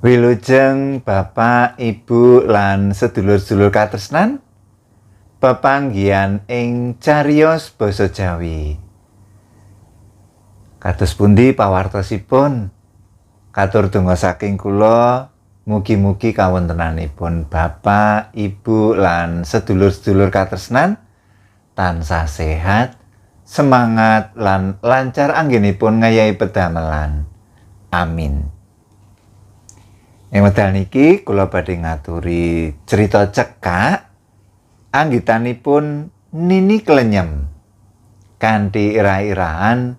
Wilujeng Bapak, Ibu lan sedulur-sedulur katresnan, pepanggihan ing cariyos basa Jawi. Kados pundi pawartosipun? Katur donga saking kula, mugi-mugi kawontenanipun Bapak, Ibu lan sedulur-sedulur katresnan tansah sehat, semangat lan lancar anggenipun ngayahi pedamelan. Amin. Ing wekdal niki kula badhe ngaturi cerita cekak anggitanipun Nini Klenyem kanthi irah-irahan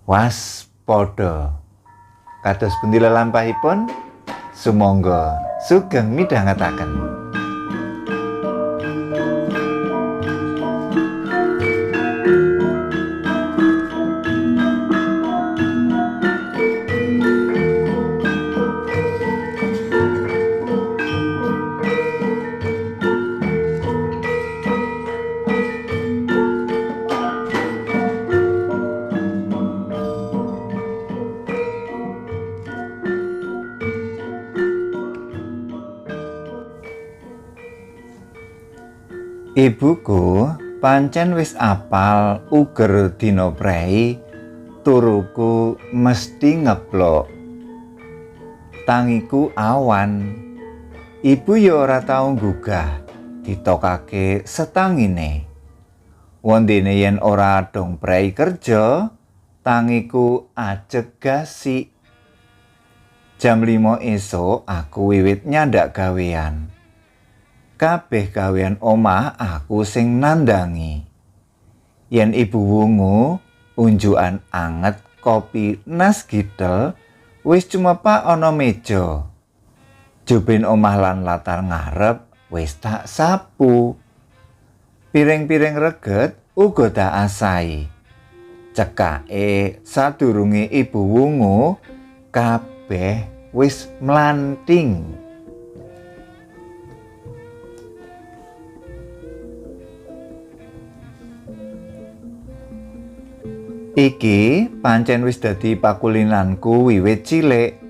waspada. Kados pundi lelampahipun? Sumangga sugeng midhangetaken. Ibuku pancen wis apal uger dina prei, turuku mesti ngeplok. Tangiku awan, ibu ya ora tau gugah ditokake setangine. Wondene yen ora dong prei kerja, tangiku ajeg gasik. Jam 5 esuk aku wiwit nyandak gawean. Kabeh gawean omah aku sing nandangi. Yen ibu wungu, unjukan anget kopi nas gidel wis cumepak ana meja. Jubin omah lan latar ngarep wis tak sapu. Piring-piring reget uga tak asahi. Cekake sadurunge ibu wungu kabeh wis mlanting. Iki pancen wis dadi pakulinanku wiwit cilik.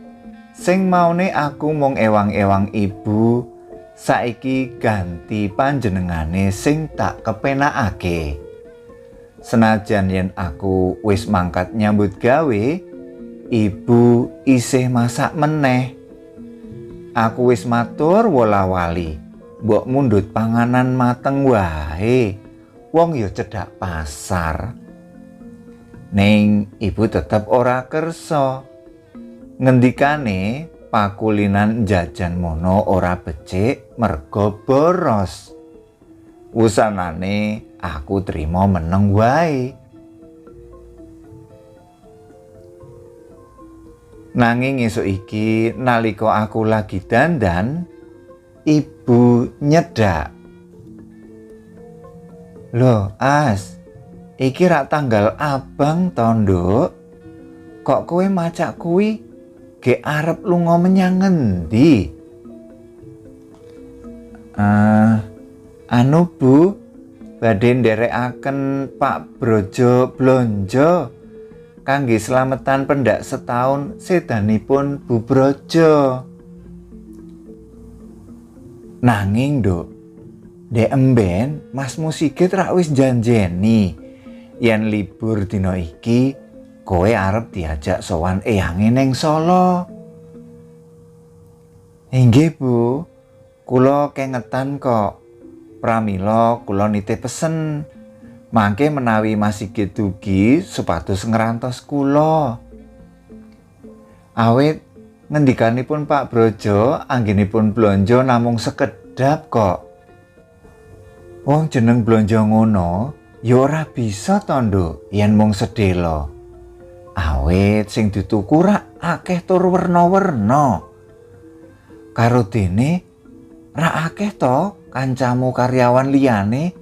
Sing maune aku mung ewang-ewang ibu, saiki ganti panjenengane sing tak kepenakake. Senajan yen aku wis mangkat nyambut gawe, ibu isih masak meneh. Aku wis matur wola-wali, mbok mundhut panganan mateng wae. Wong ya cedhak pasar. Ning ibu tetep ora kersa. Ngendikane pakulinan jajan mono ora becik merga boros. Wusanane aku trima meneng wae. Nanging esuk iki nalika aku lagi dandan, ibu nyedak. Loh, As, iki rak tanggal abang to, Nduk? Kok kowe macak kuwi ge arep lunga menyang ngendi? Anu Bu, badhe nderekaken Pak Brojo blonjo kangge slametan pendak setahun sedanipun Bu Brojo. Nanging, Nduk, ndek emben Masmu Sigit rak wis janjeni yen libur dina iki kowe arep diajak sowan eyange ning Solo. Inggih Bu, kula kengetan kok. Pramila kula nitih pesen mangke menawi Mas Sigit dugi supados ngrantos kula. Awit ngendikanipun Pak Brojo anggenipun blonjo namung sekedhap kok. Wong jeneng blonjo ngono ya ora bisa to, Nduk, yen mung sedhela. Awit sing dituku rak akeh tur werna-werna. Karo dene rak akeh to kancamu karyawan liyane.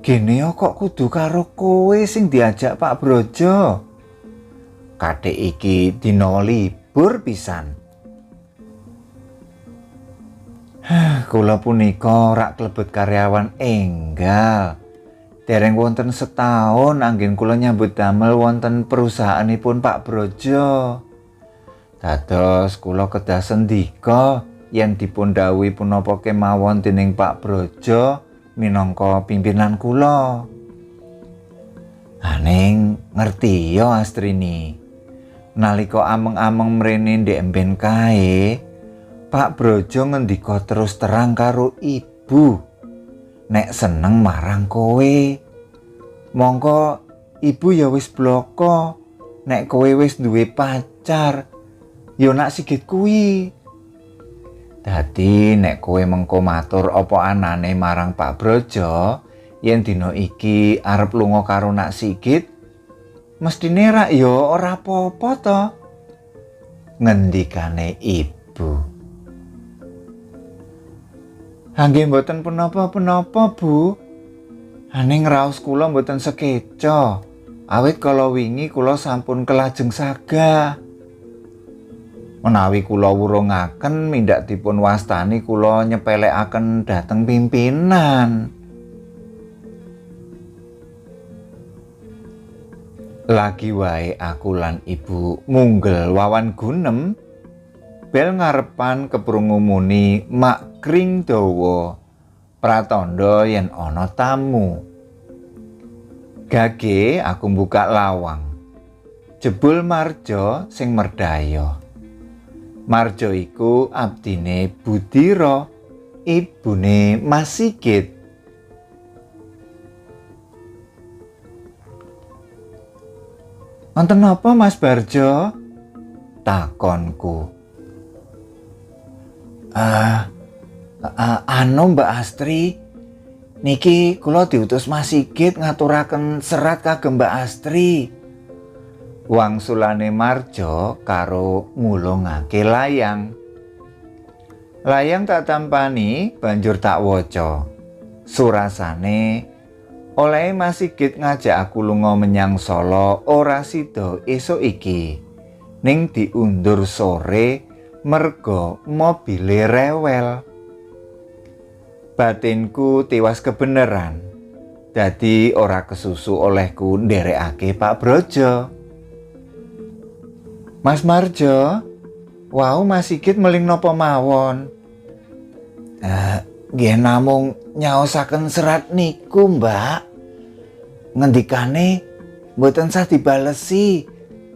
Gene kok kudu karo kowe sing diajak Pak Brojo. Kathik iki dina libur pisan. Kula punika rak klebet karyawan enggal. Dereng wonten setahun anggen kula nyambut damel wonten perusahaanipun Pak Brojo. Dados kula kedah sendika yen dipun dawuhi punapa kemawon dening Pak Brojo minangka pimpinan kula. Aning ngerti ya Astrini. Nalika ameng-ameng mrene ndek emben kae, Pak Brojo ngendika terus terang karo ibu. Nek seneng marang kowe. Mongko ibu ya wis bloko. Nek kowe wis duwe pacar, ya nak sigit kuwi. Dadi nek kowe mengko matur apa anane marang Pak Brojo, yen dina iki arep lunga karo nak sigit, mestine rak ya ora apa-apa to. Ngendikane ibu. Nggih mboten punapa-punapa, Bu. Aning raos kula mboten sekeca. Awit kala wingi kula sampun kelajeng sagah. Menawi kula wurungaken mindak dipun wastani kula nyepelekaken dhateng pimpinan. Lagi wae aku lan ibu munggel wawan gunem, bel ngarepan keprungu muni mak kring dawa pratandha yen ana tamu. Gage aku buka lawang. Jebul Marjo sing merdayo. Marjo iku abdine Budira, ibune Mas Sigit. Wonten napa Mas Barjo? Takonku. Anu Mbak Astri, niki kula diutus Mas Sigit ngaturaken serat kagem Mbak Astri. Wangsulane Marjo karo ngulungake layang. Layang tak tampani banjur tak waca. Surasane oleh Mas Sigit ngajak aku lunga menyang Solo ora sida esuk iki. Ning diundur sore merga mobile rewel. Batinku tiwas kebeneran. Dadi ora kesusu olehku nderekake Pak Brojo. Mas Marjo, wau Mas Sigit meling napa mawon? Nggih namung nyaosaken serat niku, Mbak. Ngendikane mboten sah dibalesi.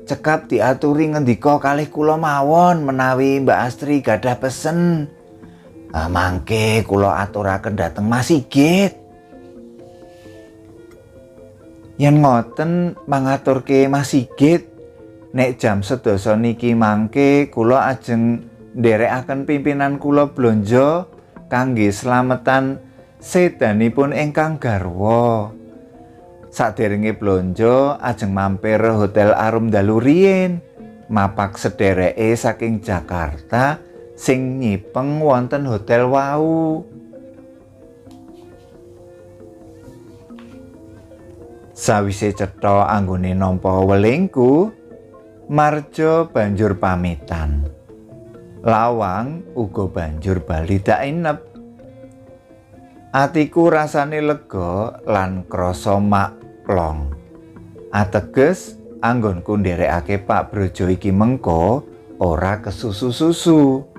Cekap diaturi ngendika kalih kula mawon menawi Mbak Astri gadah pesen. Mangke kula aturaken dhateng Mas Sigit. Yen ngoten mangaturke Mas Sigit, nek jam 11 niki mangke kula ajeng nderekaken pimpinan kula blonjo kangge slametan sedanipun ingkang garwa. Saderenge blonjo ajeng mampir Hotel Arum Dalu riyin, mapak sedereke saking Jakarta sing nyipeng wonten hotel wau. Sawise cetha anggone nampa welingku, Marjo banjur pamitan. Lawang uga banjur bali dainep. Atiku rasane lega lan krasa maklong. Ateges anggonku nderekake Pak Brojo iki mengko ora kesusu-susu.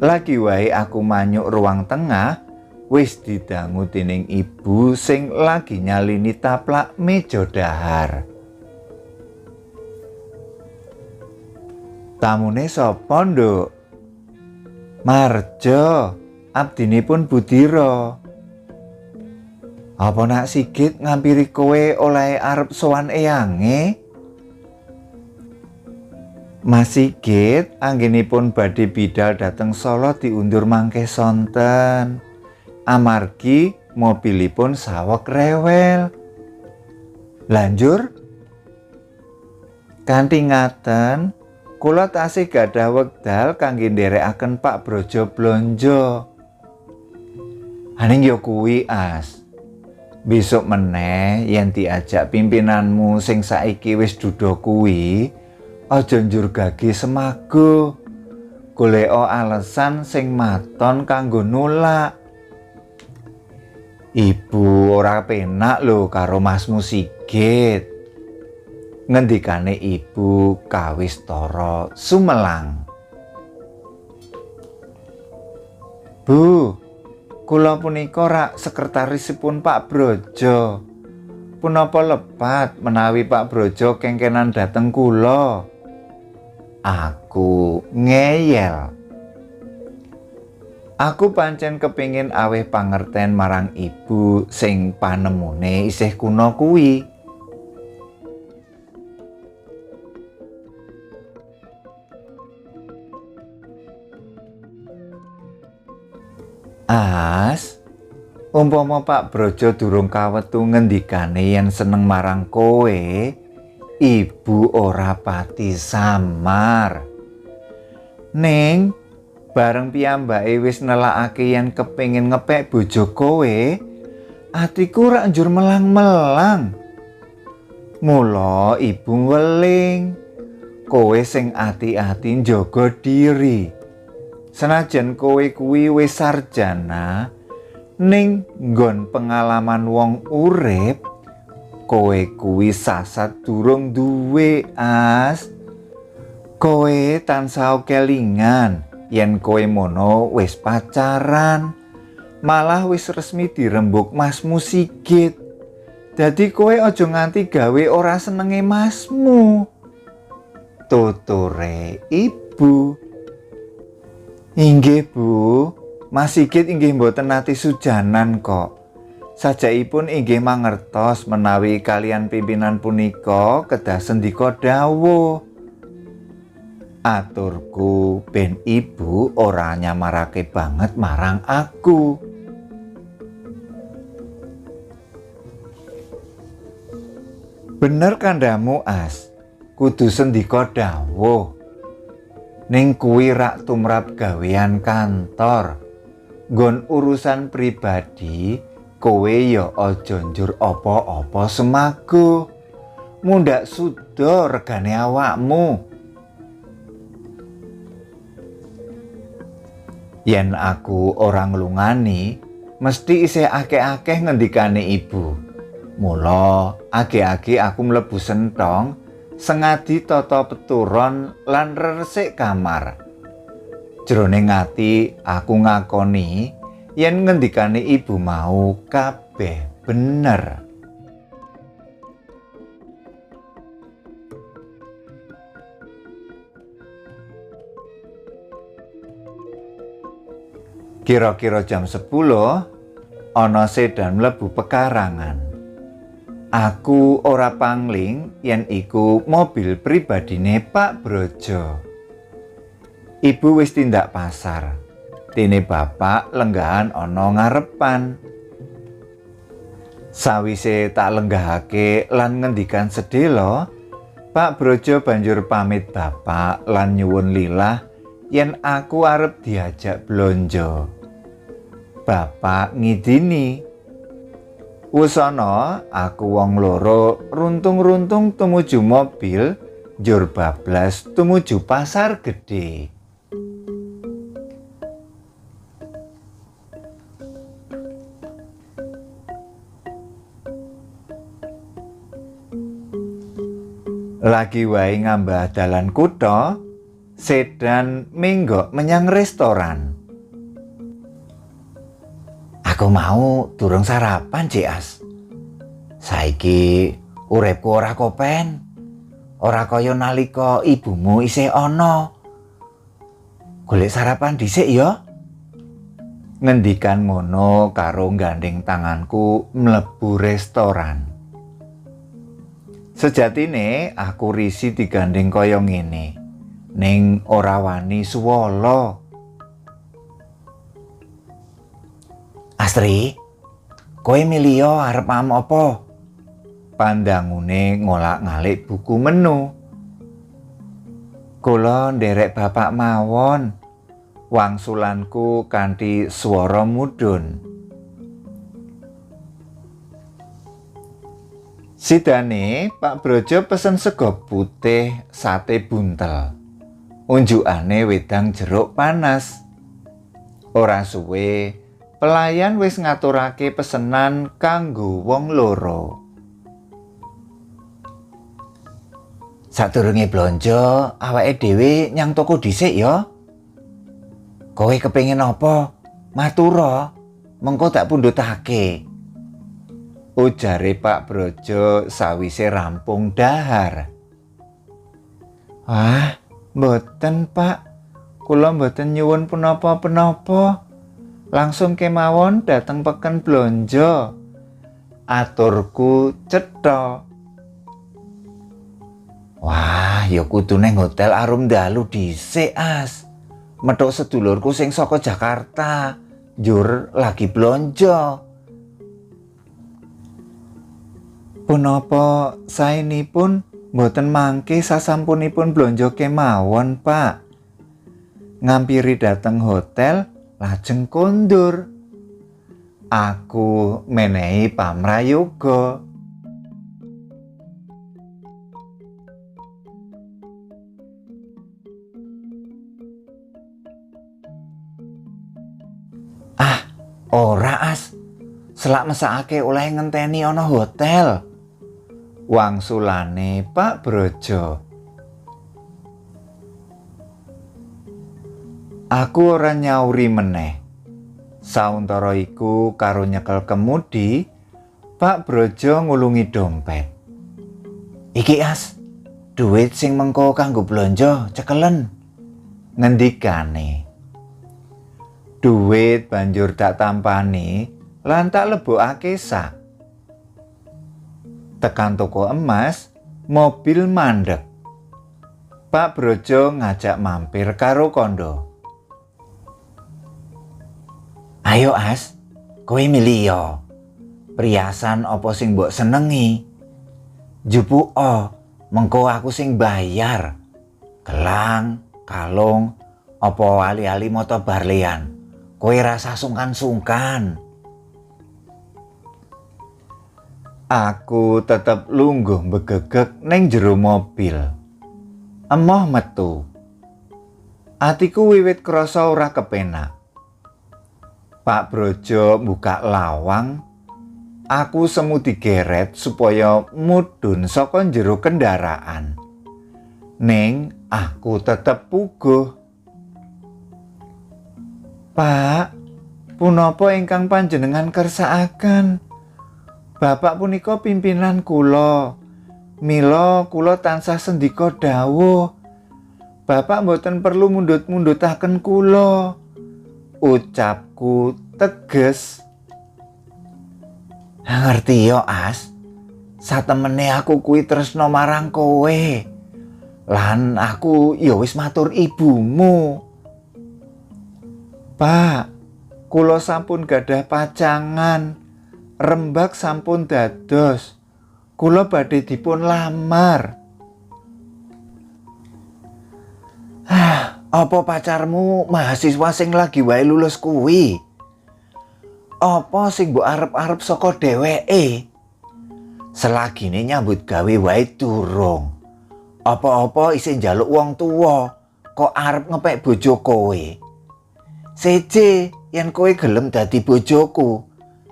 Lagi wae aku manyuk ruang tengah wis didangu dening ibu sing lagi nyalini taplak meja dahar. Tamune sapa, Nduk? Marjo, abdinipun Budira. Apa nak Sigit ngampiri kowe oleh arep sowan eyange? Mas Sigit anggenipun badhe bidal dhateng Solo diundur mangke sonten. Amargi mobilipun saweg rewel. Lanjur kanthi ngaten kula tasih gadah wekdal kangge nderekaken Pak Brojo blonjo. Aning ya kuwi As. Besok meneh yen diajak pimpinanmu sing saiki wis duda kuwi, aja njur gage semago. Goleka alasan sing maton kanggo nolak. Ibu ora penak lho karo Masmu Sigit. Ngendikane ibu Kawistara sumelang. Bu, kula punika rak sekretarisipun Pak Brojo. Punapa lepat menawi Pak Brojo kengkenan dateng kula? Aku ngeyel. Aku pancen kepingin aweh pangerten marang ibu sing panemune isih kuna kuwi. As, umpama Pak Brojo durung kawetu ngendikane yen seneng marang kowe, ibu ora pati samar. Ning bareng piyambake wis nelakake yen kepengin ngepek bojo kowe, atiku rak njur melang-melang. Mula ibu weling, kowe sing ati-ati njaga diri. Senajan kowe kuwi wis sarjana, ning nggon pengalaman wong urip, kowe kuwi sasat durung duwe, As. Kowe tansah kelingan yen kowe mono wis pacaran, malah wis resmi dirembuk Masmu Sigit. Dadi kowe aja nganti gawe ora senenge masmu. Tuture ibu. Inggih Bu, Mas Sigit inggih mboten nate sujanan kok. Sajakipun inggih mangertos menawi kalian pimpinan punika kedah sendika dawuh. Aturku ben ibu ora nyamarake banget marang aku. Bener kandhamu, As, kudu sendika dawuh. Ning kuwi rak tumrap gawean kantor. Nggon urusan pribadi, kowe ya aja njur apa-apa semago. Mundhak suda regane awakmu. Yen aku ora nglungani, mesti isih akeh-akeh ngendikane ibu. Mula age-age aku mlebu sentong, sengadi tata peturon lan resik kamar. Jroning ati aku ngakoni yen ngendikane ibu mau kabeh bener. Kira-kira jam 10 ana sedan mlebu pekarangan. Aku ora pangling yen iku mobil pribadine Pak Brojo. Ibu wis tindak pasar. Dene bapak lenggahan ana ngarepan. Sawise tak lenggahake lan ngendikan sedhela, Pak Brojo banjur pamit bapak lan nyuwun lilah yen aku arep diajak blonjo. Bapak ngidini. Wusana aku wong loro runtung-runtung tumuju mobil njur bablas tumuju pasar gedhe. Lagi wae ngambah dalan kutha, sedan menggok menyang restoran. Aku mau durung sarapan, As. Saiki uripku ora kopen. Ora kaya nalika ibumu isih ana. Golek sarapan dhisik ya. Ngendikan ngono karo gandeng tanganku mlebu restoran. Sejatine aku risi digandeng kaya ngene. Ning ora wani suwala. Astri, kowe milih arep am apa? Pandangune ngolak-ngalik buku menu. Kula nderek bapak mawon. Wangsulanku kanthi swara mudhun. Sidane Pak Brojo pesen sego putih sate buntel. Unjukane wedang jeruk panas. Ora suwe pelayan wis ngaturake pesenan kanggo wong loro. Sadurunge blonjo, awake dhewe nyang toko dhisik ya. Kowe kepengin apa? Matura, mengko tak pundhutake. Ujare Pak Brojo sawise rampung dahar. Wah, mboten Pak. Kula mboten nyuwun punapa-punapa. Langsung kemawon dateng peken blonjo. Aturku cetha. Wah, ya kudu neng hotel Arum Dalu dhisik, As. Methuk sedulurku sing saka Jakarta, njur lagi blonjo. Punapa saenipun mboten mangke sasampunipun blonjo kemawon, Pak. Ngampiri dateng hotel, lajeng kondur. Aku menehi pamrayoga. Ora As, selak mesakake oleh ngenteni ana hotel. Wangsulane Pak Brojo. Aku ora nyauri meneh. Sauntara iku karo nyekel kemudi, Pak Brojo ngulungi dompet. Iki As, duit sing mengko kanggo blonjo cekelen. Ngendikane. Duit banjur tak tampani lan tak lebokake sak. Tekan toko emas, mobil mandek. Pak Brojo ngajak mampir karo kondo. Ayo As, kowe milih yo. Priasan apa sing mbok senengi? Jupuko, mengko aku sing bayar. Gelang, kalung, apa ali-ali moto barlian. Kowe rasa sungkan-sungkan. Aku tetep lungguh begegek neng jero mobil. Emoh metu. Atiku wiwit krasa ora kepenak. Pak Brojo buka lawang. Aku semu digeret supaya mudhun saka jero kendaraan. Ning aku tetep puguh. Pak, punapa ingkang panjenengan kersakaken? Bapak punika pimpinan kula. Mila kula tansah sendika dawuh. Bapak mboten perlu mundhut-mundhutaken kula. Ucapku teges. Ngerti yo As. Satemene aku kuwi tresna marang kowe. Lan aku ya wis matur ibumu. Pak, kula sampun gadah pacangan. Rembag sampun dados. Kula badhe dipun lamar. Apa pacarmu mahasiswa sing lagi wae lulus kuwi? Apa sing mbok arep-arep saka dheweke? Selagine nyambut gawe wae durung. Apa-apa isih njaluk wong tuwa, kok arep ngepek bojo kowe. Seje yen kowe gelem dadi bojoku,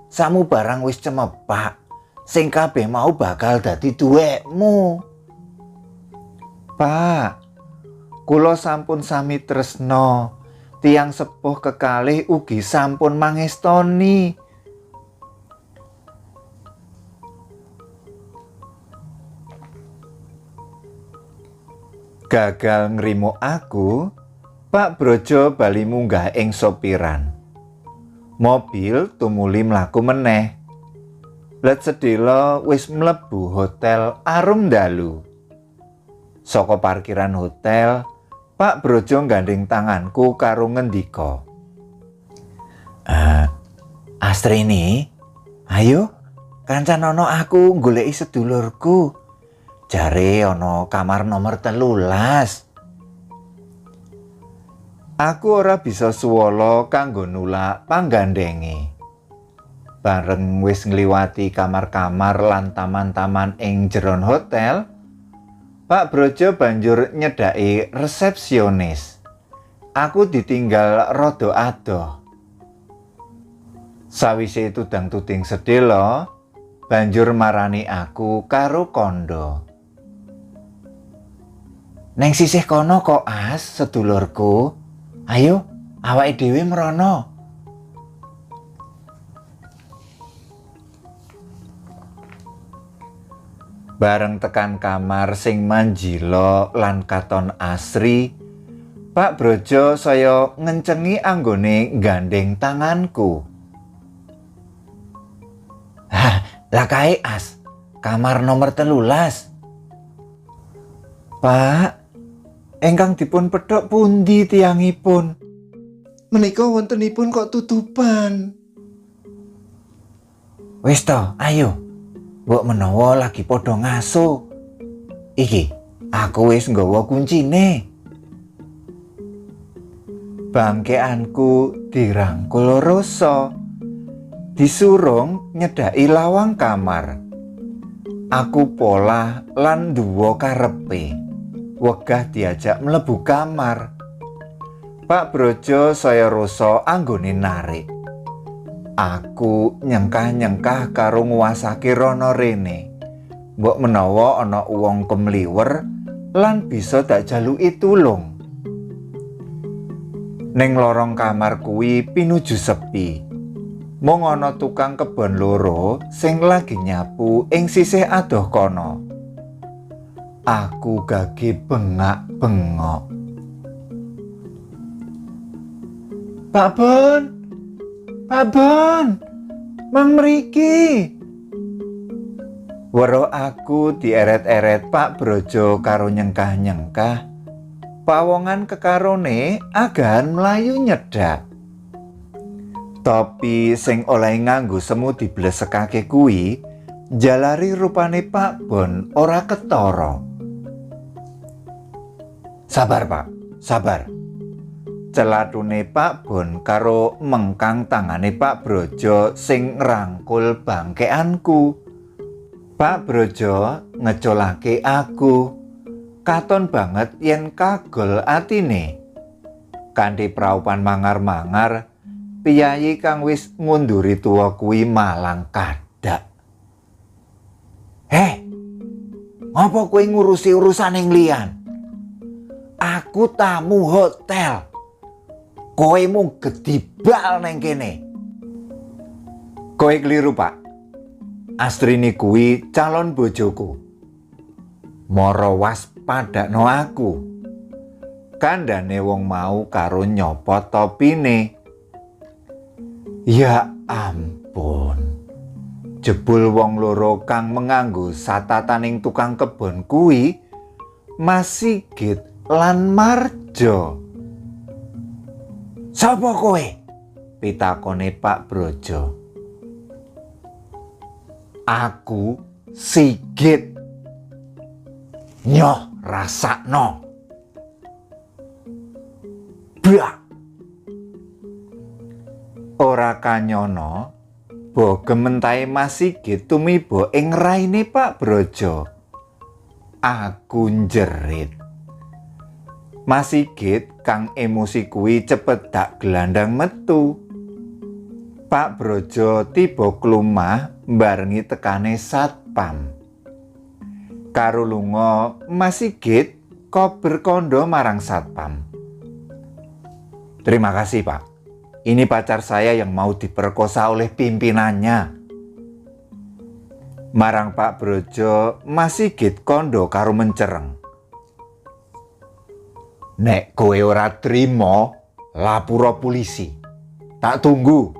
samu barang wis cemepak, sing kabeh mau bakal dadi duwekmu. Pak, kula sampun sami tresna, tiyang sepuh kekalih ugi sampun mangestoni. Gagal ngrimo aku, Pak Brojo bali munggah ing sopiran. Mobil tumuli mlaku meneh. Let sedhela wis mlebu hotel Arum Dalu. Saka parkiran hotel, Pak Brojo gandeng tanganku karo ngendika. Astrini, ayo kancan ana aku goleki sedulurku. Jare ana kamar nomor 13. Aku ora bisa suwala kanggo nulak panggandenge. Bareng wis ngliwati kamar-kamar lan taman-taman ing jeron hotel, Pak Brojo banjur nyedhaki resepsionis. Aku ditinggal rada adoh. Sawise tudang-tuding sedhela, banjur marani aku karo kondo. Neng sisih kono kok As, sedulurku. Ayo, awake dhewe mrono. Bareng tekan kamar sing manjilo lan katon asri, Pak Brojo saya ngencengi anggone gandeng tanganku. Hah, lah kae As, kamar nomor 13. Pak, engkang dipun pedhok pundi tiyangipun? Menika wontenipun kok tutupan. Wis to, ayo. Mbok menawa lagi padha ngaso. Iki, aku wis nggawa kuncine. Bangkeanku dirangkul rasa, disurung nyedhaki lawang kamar. Aku polah lan duwa karepe, wegah diajak mlebu kamar. Pak Brojo saya rasa anggone narik. Aku nyengkah-nyengkah karo nguwasake rono rene. Mbok menawa ana wong kemliwer lan bisa tak jaluki tulung. Ning lorong kamar kuwi pinuju sepi. Mung ana tukang kebon loro sing lagi nyapu ing sisih adoh kono. Aku gage bengak-bengok. Pak Bon, Pak Bon, mang mriki. Weruh aku dieret-eret Pak Brojo karo nyengkah-nyengkah. Pawongan kekarone agahan mlayu nyedhak. Topi sing oleh nganggo semu diblesekake kuwi jalari rupane Pak Bon ora ketara. Sabar Pak, sabar. Celatune Pak Bon karo mengkang tangane Pak Brojo sing ngrangkul bangkeanku. Pak Brojo ngeculake aku. Katon banget yen kagol atine. Kanthi praupan mangar-mangar, piyayi kang wis ngunduri tuwa kuwi malang kadak. Ngopo kowe ngurusi urusan ing liyan? Aku tamu hotel. Kowe mung gedibal neng kene. Kowe kliru, Pak. Astrini kuwi calon bojoku. Mara waspadakno aku. Kandhane wong mau karo nyopot topine. Ya ampun. Jebul wong loro kang menganggo satataning tukang kebon kuwi Mas Sigit lan Marjo. Sapa kowe? Pitakone Pak Brojo. Aku Sigit. Nyoh rasakno. Blah. Ora kanyono, bogem mentahe Mas Sigit tumiba ing raine Pak Brojo. Aku njerit. Mas Sigit kang emosi kuwi cepet dak gelandang metu. Pak Brojo tiba klumah mbarengi tekane satpam. Karo lunga Mas Sigit kober kondo marang satpam. Terima kasih Pak. Ini pacar saya yang mau diperkosa oleh pimpinannya. Marang Pak Brojo Mas Sigit kondo karo mencereng. Nek kowe ora trimo, lapura polisi. Tak tunggu.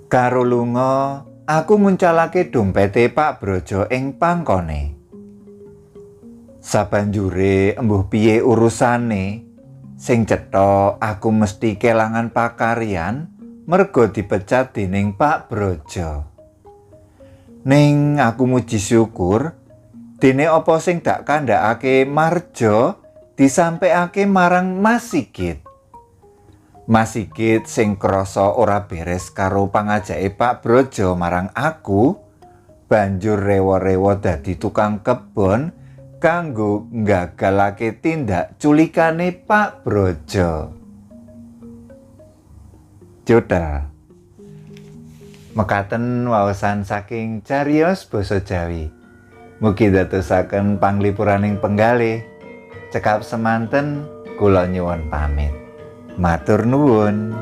Karo lunga, aku muncalake dompete Pak Brojo ing pangkone. Sabanjure embuh piye urusane, sing cetha aku mesti kelangan pakaryan merga dipecat dening Pak Brojo. Ning aku muji syukur dene apa sing dak kandhakake Marjo disampekake marang Mas Sigit. Mas Sigit sing krasa ora beres karo pangajake Pak Brojo marang aku, banjur rewa-rewa dadi tukang kebon kanggo nggagalake tindak culikane Pak Brojo. Jodha. Mekaten waosan saking cariyos basa Jawi. Mugi dadosaken panglipuraning penggalih. Cekap semanten kula nyuwun pamit. Matur nuwun.